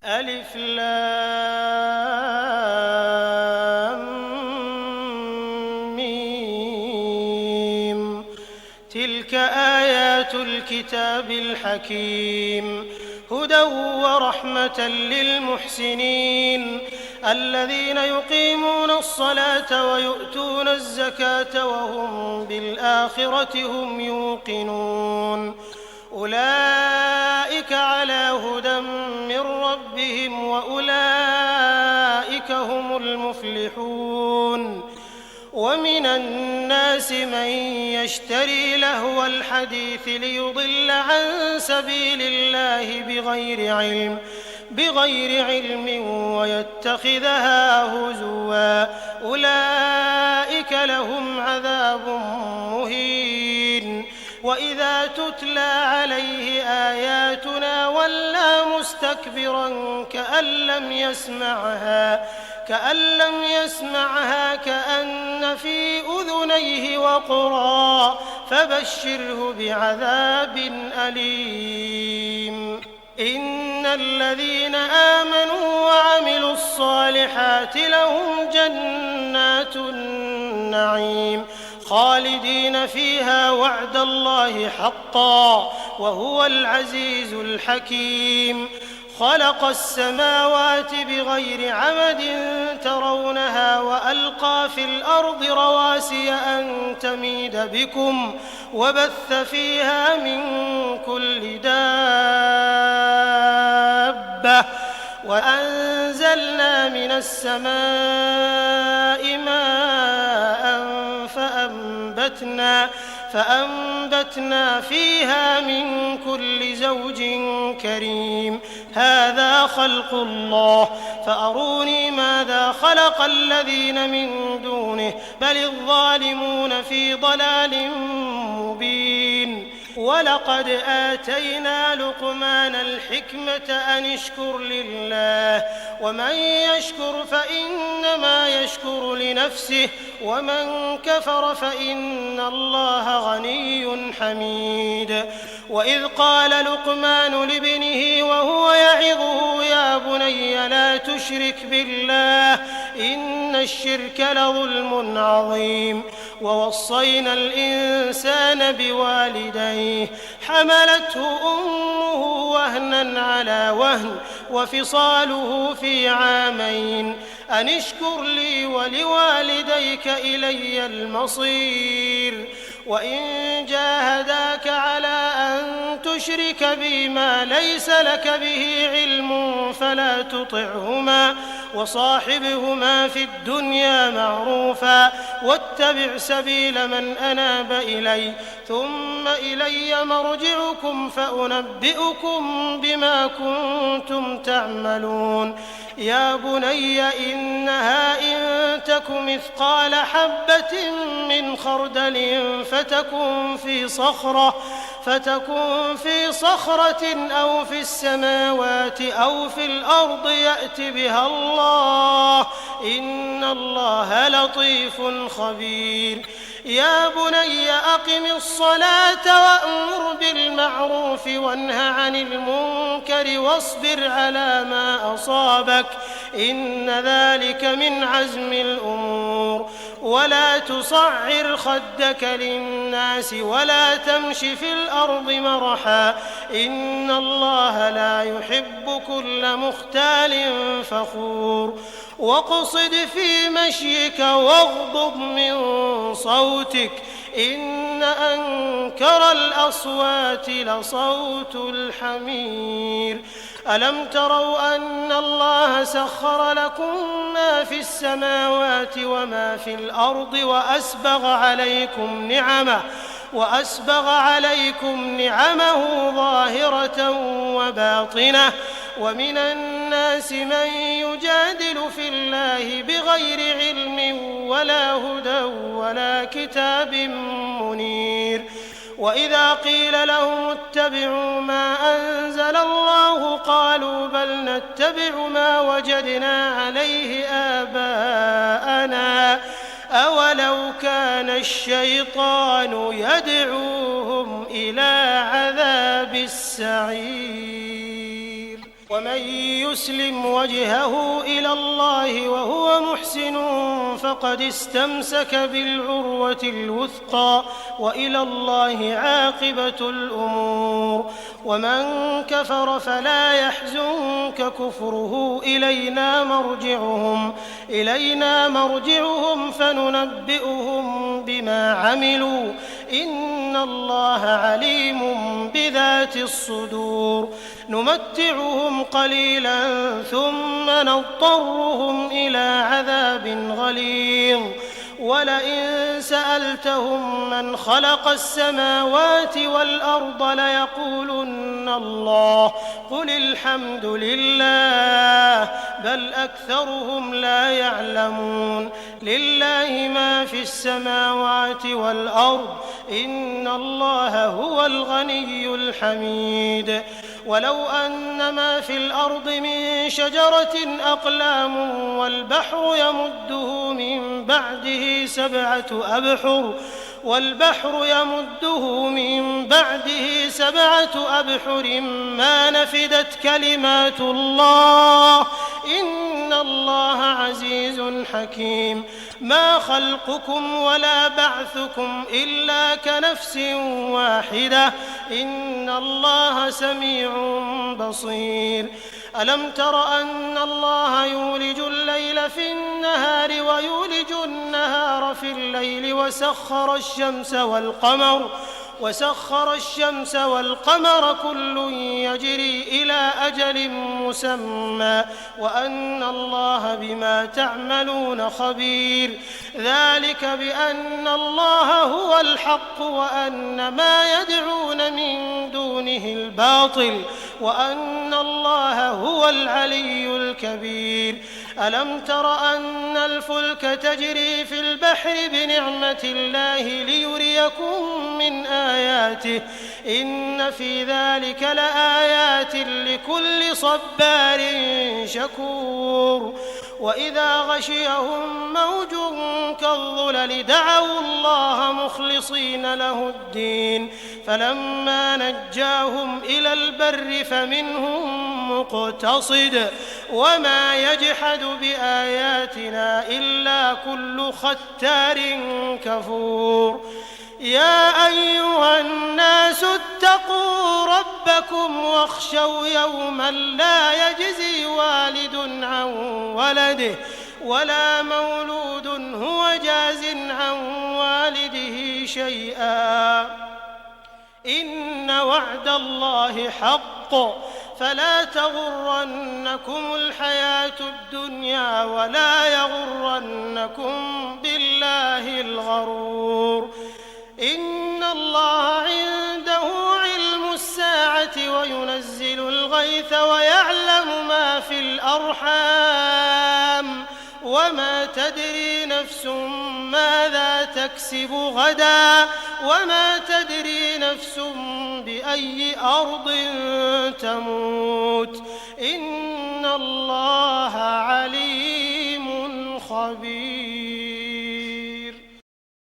ألف لام ميم. تلك آيات الكتاب الحكيم، هدى ورحمة للمحسنين الذين يقيمون الصلاة ويؤتون الزكاة وهم بالآخرة هم يوقنون. أولئك على هدى من ربهم وأولئك هم المفلحون. ومن الناس من يشتري لهو الحديث ليضل عن سبيل الله بغير علم ويتخذها هزوا، أولئك لهم عذاب مهين. وإذا تتلى عليه آياتنا ولى مستكبرا كأن لم يسمعها كأن في أذنيه وقرا، فبشره بعذاب أليم. إن الذين آمنوا وعملوا الصالحات لهم جنات النعيم خالدين فيها وعد الله حقا وهو العزيز الحكيم. خلق السماوات بغير عمد ترونها وألقى في الأرض رواسي أن تميد بكم وبث فيها من كل دابة وأنزلنا من السماء ماء فأنبتنا فيها من كل زوج كريم. هذا خلق الله فأروني ماذا خلق الذين من دونه بل الظالمون في ضلال مبين. ولقد آتينا لقمان الحكمة أن اشكر لله ومن يشكر فإنما يشكر لنفسه ومن كفر فإن الله غني حميد. وإذ قال لقمان لابنه وهو يعظه يا بني لا تشرك بالله إن الشرك لظلم عظيم. ووصينا الإنسان بوالديه حملته أمه وهنا على وهن وفصاله في عامين أن اشكر لي ولوالديك إلي المصير. وإن جاهداك على أن تشرك بي ما ليس لك به علم فلا تطعهما وصاحبهما في الدنيا معروفا واتبع سبيل من أناب إلي ثم إلي مرجعكم فأنبئكم بما كنتم تعملون. يا بني إنها إن تك مثقال حبة من خردل فتكن في صخرة أو في السماوات أو في الأرض يأت بها الله إن الله لطيف خبير. يا بني أقم الصلاة وأمر بالمعروف وانه عن المنكر واصبر على ما أصابك إن ذلك من عزم الأمور. ولا تصعر خدك للناس ولا تمش في الأرض مرحا إن الله لا يحب كل مختال فخور. واقصد في مشيك واغضض من صوتك إن أنكر الأصوات لصوت الحمير. ألم تروا أن الله سخر لكم ما في السماوات وما في الأرض وأسبغ عليكم نعمه ظاهرة وباطنة. ومن الناس من يجادل في الله بغير علم ولا هدى ولا كتاب منير. وإذا قيل لهم اتبعوا ما أنزل الله قالوا بل نتبع ما وجدنا عليه آباءنا أولو كان الشيطان يدعوهم إلى عذاب السعير. ومن يسلم وجهه إلى الله وهو محسن فقد استمسك بالعروة الوثقى وإلى الله عاقبة الأمور. ومن كفر فلا يحزنك كفره إلينا مرجعهم فننبئهم بما عملوا إن الله عليم بذات الصدور. نمتعهم قليلا ثم نضطرهم إلى عذاب غليظ. ولئن سألتهم من خلق السماوات والأرض ليقولن الله قل الحمد لله بل أكثرهم لا يعلمون. لله ما في السماوات والأرض إن الله هو الغني الحميد. ولو أن ما في الأرض من شجرة أقلام والبحر يمده من بعده سبعة أبحر ما نفدت كلمات الله إن الله عزيز حكيم. ما خلقكم ولا بعثكم إلا كنفس واحدة إن الله سميع بصير. ألم تر أن الله يولج الليل في النهار ويولج النهار في الليل وسخر الشمس والقمر كل يجري إلى أجل مسمى وأن الله بما تعملون خبير. ذلك بأن الله هو الحق وأن ما يدعون من دونه الباطل وأن الله هو العلي الكبير. ألم تر أن الفلك تجري في البحر بنعمة الله ليريكم من آياته إن في ذلك لآيات لكل صبار شكور. وإذا غشيهم موج كالظلل دعوا الله مخلصين له الدين فلما نجاهم إلى البر فمنهم مقتصد وما يجحد بآياتنا إلا كل ختار كفور. يا أيها الناس اتقوا ربكم واخشوا يوما لا يجزي والد عن ولده ولا مولود هو جاز عن والده شيئا إن وعد الله حق فلا تغرنكم الحياة الدنيا ولا يغرنكم بالله الغرور. إن الله عنده علم الساعة وينزل الغيث ويعلم ما في الأرحام وما تدري نفس ماذا تكسب غدا وما تدري نفس بأي أرض تموت إن الله